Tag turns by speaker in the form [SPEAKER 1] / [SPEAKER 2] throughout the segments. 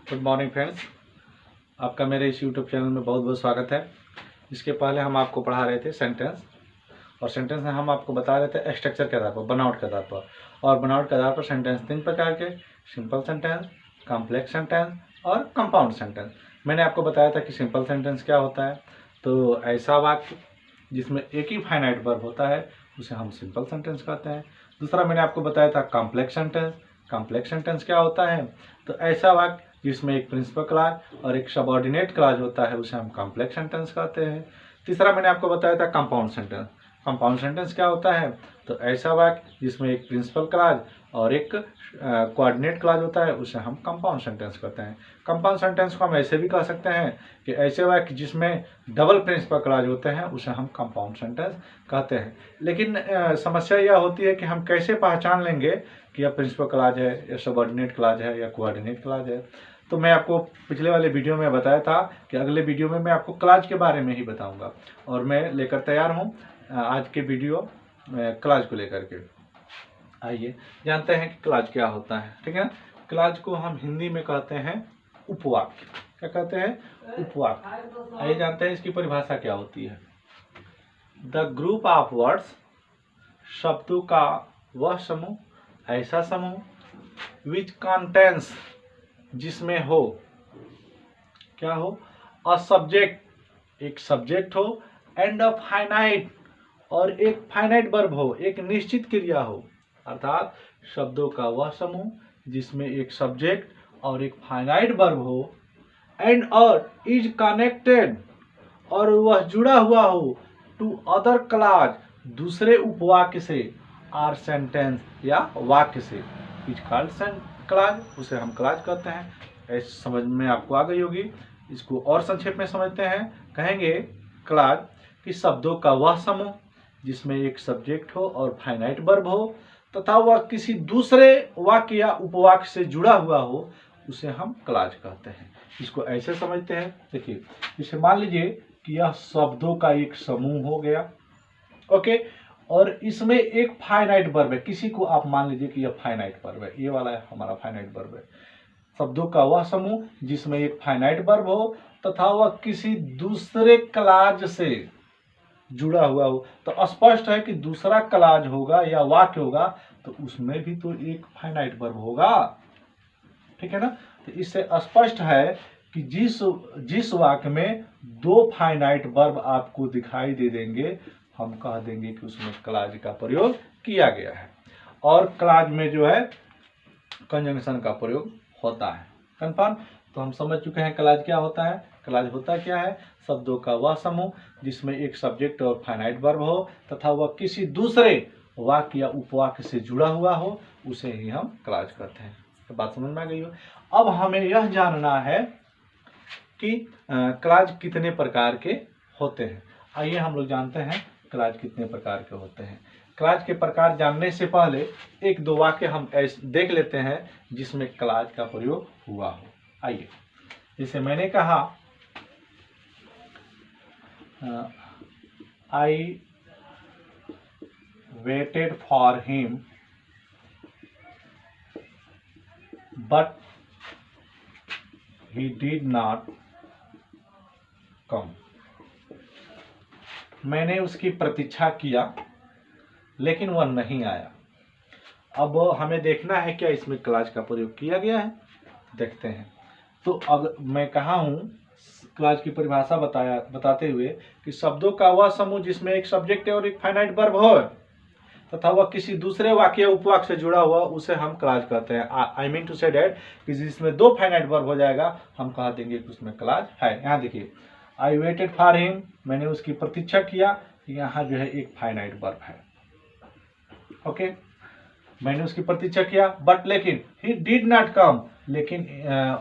[SPEAKER 1] Good morning friends, आपका मेरे इस यूट्यूब चैनल में बहुत बहुत स्वागत है। इसके पहले हम आपको पढ़ा रहे थे सेंटेंस, और सेंटेंस में हम आपको बता रहे थे स्ट्रक्चर के आधार पर, बनावट के आधार पर। और बनावट के आधार पर सेंटेंस 3 प्रकार के: सिंपल सेंटेंस, कॉम्प्लेक्स सेंटेंस और कंपाउंड सेंटेंस। मैंने आपको बताया था कि सिंपल सेंटेंस क्या होता है। तो ऐसा वाक्य जिसमें एक ही फाइनाइट वर्ब होता है उसे हम सिंपल सेंटेंस कहते हैं। दूसरा मैंने आपको बताया था कॉम्प्लेक्स सेंटेंस। कॉम्प्लेक्स सेंटेंस क्या होता है? तो ऐसा वाक्य जिसमें एक प्रिंसिपल क्लॉज और एक सबऑर्डिनेट क्लॉज होता है उसे हम कॉम्प्लेक्स सेंटेंस कहते हैं। तीसरा मैंने आपको बताया था कंपाउंड सेंटेंस। कंपाउंड सेंटेंस क्या होता है? तो ऐसा वाक्य जिसमें एक प्रिंसिपल क्लॉज और एक कोऑर्डिनेट क्लॉज होता है उसे हम कंपाउंड सेंटेंस कहते हैं। कंपाउंड सेंटेंस को हम ऐसे भी कह सकते हैं कि ऐसे वाक्य जिसमें डबल प्रिंसिपल क्लॉज होते हैं उसे हम कंपाउंड सेंटेंस कहते हैं। लेकिन समस्या यह होती है कि हम कैसे पहचान लेंगे कि यह प्रिंसिपल क्लॉज है या सबऑर्डिनेट क्लॉज है या कोऑर्डिनेट क्लॉज है। तो मैं आपको पिछले वाले वीडियो में बताया था कि अगले वीडियो में मैं आपको क्लॉज के बारे में ही बताऊंगा, और मैं लेकर तैयार हूं आज के वीडियो क्लॉज को लेकर के। आइए जानते हैं कि क्लॉज क्या होता है। ठीक है, क्लॉज को हम हिंदी में कहते हैं उपवाक्य। क्या कहते हैं? उपवाक्य। आइए जानते हैं इसकी परिभाषा क्या होती है। द ग्रुप ऑफ वर्ड्स, शब्दों का वह समूह, ऐसा समूह विच कंटेन्स, जिसमें हो, क्या हो? अ सब्जेक्ट, एक सब्जेक्ट हो, एंड अ फाइनाइट, और एक फाइनाइट वर्ब हो, एक निश्चित क्रिया हो। अर्थात शब्दों का वह समूह जिसमें एक सब्जेक्ट और एक फाइनाइट वर्ब हो, एंड और इज कनेक्टेड, और वह जुड़ा हुआ हो, टू अदर क्लॉज, दूसरे उपवाक्य से, आर सेंटेंस या वाक्य से। इज कॉल्ड क्लॉज, उसे हम क्लॉज कहते हैं। ऐसे समझ में आपको आ गई होगी। इसको और संक्षेप में समझते हैं। कहेंगे क्लॉज कि शब्दों का वह समूह जिसमें एक सब्जेक्ट हो और फाइनाइट वर्ब हो तथा वह किसी दूसरे वाक्य या उपवाक्य से जुड़ा हुआ हो उसे हम क्लॉज कहते हैं। इसको ऐसे समझते हैं, देखिए, इसे मान लीजिए कि यह शब्दों का एक समूह हो गया, ओके, और इसमें एक फाइनाइट वर्ब है। किसी को आप मान लीजिए कि यह फाइनाइट वर्ब है, ये वाला है हमारा फाइनाइट वर्ब है। शब्दों का वह समूह जिसमें एक फाइनाइट वर्ब हो तथा वह किसी दूसरे क्लॉज से जुड़ा हुआ हो। तो स्पष्ट है कि दूसरा क्लॉज होगा या वाक्य होगा तो उसमें भी तो एक फाइनाइट वर्ब होगा। ठीक है ना? तो इससे स्पष्ट है कि जिस वाक्य में 2 फाइनाइट वर्ब आपको दिखाई दे देंगे हम कह देंगे कि उसमें क्लॉज का प्रयोग किया गया है। और क्लॉज में जो है कंजंक्शन का प्रयोग होता है। कंफर्म? तो हम समझ चुके हैं क्लॉज क्या होता है। क्लॉज होता क्या है? शब्दों का वह समूह जिसमें एक सब्जेक्ट और फाइनाइट वर्ब हो तथा वह किसी दूसरे वाक्य या उपवाक्य से जुड़ा हुआ हो उसे ही हम क्लॉज कहते हैं। तो बात समझ में आ गई हो। अब हमें यह जानना है कि क्लॉज कितने प्रकार के होते हैं। आइए हम लोग जानते हैं क्लॉज कितने प्रकार के होते हैं। क्लॉज के प्रकार जानने से पहले एक दो वाक्य हम देख लेते हैं जिसमें क्लॉज का प्रयोग हुआ हो। आइए, जैसे मैंने कहा I waited for him but he did not come. मैंने उसकी प्रतीक्षा किया लेकिन वह नहीं आया। अब हमें देखना है क्या इसमें क्लॉज का प्रयोग किया गया है, देखते हैं। तो अगर मैं कहा हूं क्लॉज की परिभाषा बताते हुए कि शब्दों का वह समूह जिसमें एक सब्जेक्ट और एक फाइनाइट वर्ब हो तथा वह किसी दूसरे वाक्य उपवाक्य से जुड़ा हुआ उसे हम क्लॉज कहते हैं। I mean to say that कि जिसमें 2 फाइनाइट वर्ब हो जाएगा हम कह देंगे कि उसमें क्लॉज है। यहाँ देखिए, आई वेटेड फॉर हिम, मैंने उसकी प्रतीक्षा किया, यहाँ जो है एक फाइनाइट वर्ब है। ओके, मैंने उसकी प्रतीक्षा किया बट लेकिन ही डिड नॉट कम, लेकिन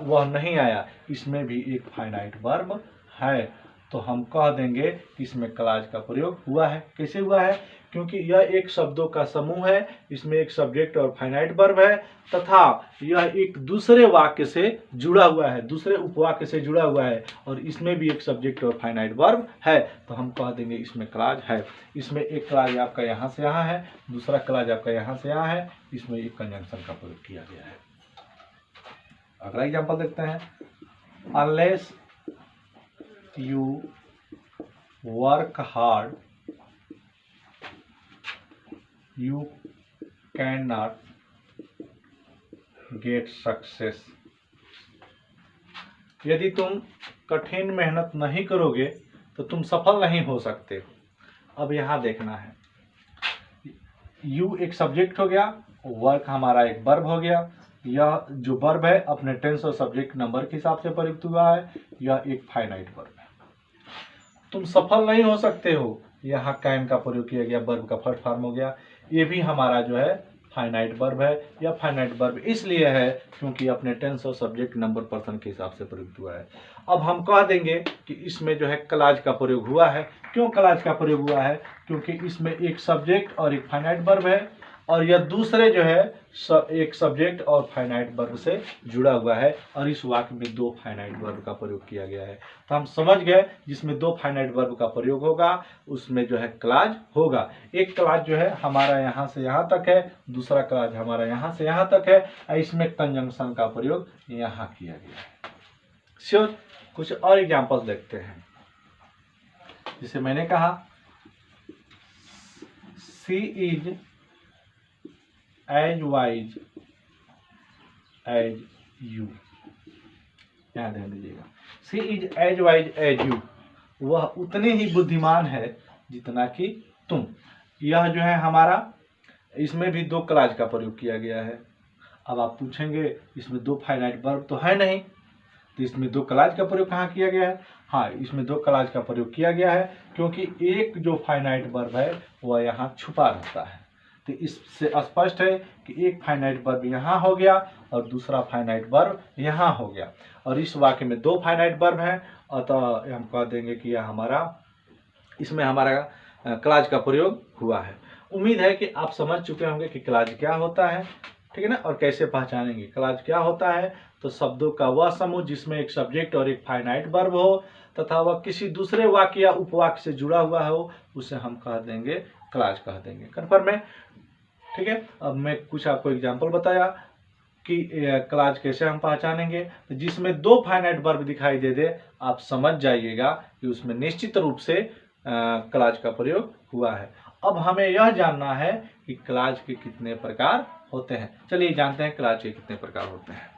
[SPEAKER 1] वह नहीं आया, इसमें भी एक फाइनाइट वर्ब है। तो हम कह देंगे कि इसमें क्लॉज का प्रयोग हुआ है। कैसे हुआ है? क्योंकि यह एक शब्दों का समूह है, इसमें एक सब्जेक्ट और फाइनाइट वर्ब है तथा यह एक दूसरे वाक्य से जुड़ा हुआ है, दूसरे उपवाक्य से जुड़ा हुआ है, और इसमें भी एक सब्जेक्ट और फाइनाइट वर्ब है। तो हम कह देंगे इसमें क्लॉज है। इसमें एक क्लॉज आपका यहाँ से यहाँ है, दूसरा क्लॉज आपका यहाँ से यहाँ है, इसमें एक कंजंक्शन का प्रयोग किया गया है। अगला एग्जाम्पल देखते हैं। Unless you work hard you can not get success. यदि तुम कठिन मेहनत नहीं करोगे तो तुम सफल नहीं हो सकते। अब यहाँ देखना है, यू एक सब्जेक्ट हो गया, वर्क हमारा एक वर्ब हो गया। यह जो वर्ब है अपने टेंस और सब्जेक्ट नंबर के हिसाब से प्रयुक्त हुआ है, यह एक फाइनाइट वर्ब है। तुम सफल नहीं हो सकते हो, यहाँ कैन का प्रयोग किया गया, वर्ब का फर्स्ट फॉर्म हो गया। ये भी हमारा जो है फाइनाइट वर्ब है। या फाइनाइट वर्ब इसलिए है क्योंकि अपने टेंस और सब्जेक्ट नंबर पर्सन के हिसाब से प्रयुक्त हुआ है। अब हम कह देंगे कि इसमें जो है क्लाज का प्रयोग हुआ है। क्यों क्लाज का प्रयोग हुआ है? क्योंकि इसमें एक सब्जेक्ट और एक फाइनाइट वर्ब है, और यह दूसरे जो है एक सब्जेक्ट और फाइनाइट वर्ब से जुड़ा हुआ है, और इस वाक्य में दो फाइनाइट वर्ब का प्रयोग किया गया है। तो हम समझ गए, जिसमें दो फाइनाइट वर्ब का प्रयोग होगा उसमें जो है क्लाज होगा। एक क्लाज जो है हमारा यहाँ से यहाँ तक है, दूसरा क्लाज हमारा यहाँ से यहाँ तक है, और इसमें कंजंक्शन का प्रयोग यहाँ किया गया है। श्योर, कुछ और एग्जाम्पल्स देखते हैं। जिसे मैंने कहा C is as wise as you, यहाँ ध्यान दीजिएगा, C is as wise as you, वह उतनी ही बुद्धिमान है जितना कि तुम। यह जो है हमारा, इसमें भी दो क्लाज का प्रयोग किया गया है। अब आप पूछेंगे इसमें दो फाइनाइट वर्ब तो है नहीं, तो इसमें दो क्लाज का प्रयोग कहाँ किया गया है? हाँ, इसमें दो क्लाज का प्रयोग किया गया है क्योंकि एक जो फाइनाइट वर्ब है वह यहाँ छुपा रहता है। तो इससे स्पष्ट है कि एक फाइनाइट वर्ब यहाँ हो गया और दूसरा फाइनाइट वर्ब यहाँ हो गया, और इस वाक्य में दो फाइनाइट वर्ब हैं, अतः हम कह देंगे कि यह हमारा, इसमें हमारा क्लाज का प्रयोग हुआ है। उम्मीद है कि आप समझ चुके होंगे कि क्लाज क्या होता है, ठीक है ना, और कैसे पहचानेंगे। क्लाज क्या होता है? तो शब्दों का वह समूह जिसमें एक सब्जेक्ट और एक फाइनाइट वर्ब हो तथा वह किसी दूसरे वाक्य या उपवाक्य से जुड़ा हुआ हो, उसे हम कह देंगे क्लाज कह देंगे। कन्फर्म है? ठीक है। अब मैं कुछ आपको एग्जांपल बताया कि क्लाज कैसे हम पहचानेंगे। तो जिसमें दो फाइनाइट वर्ब दिखाई दे दे, आप समझ जाइएगा कि उसमें निश्चित रूप से क्लाज का प्रयोग हुआ है। अब हमें यह जानना है कि क्लाज के कितने प्रकार होते हैं। चलिए जानते हैं क्लाज के कितने प्रकार होते हैं।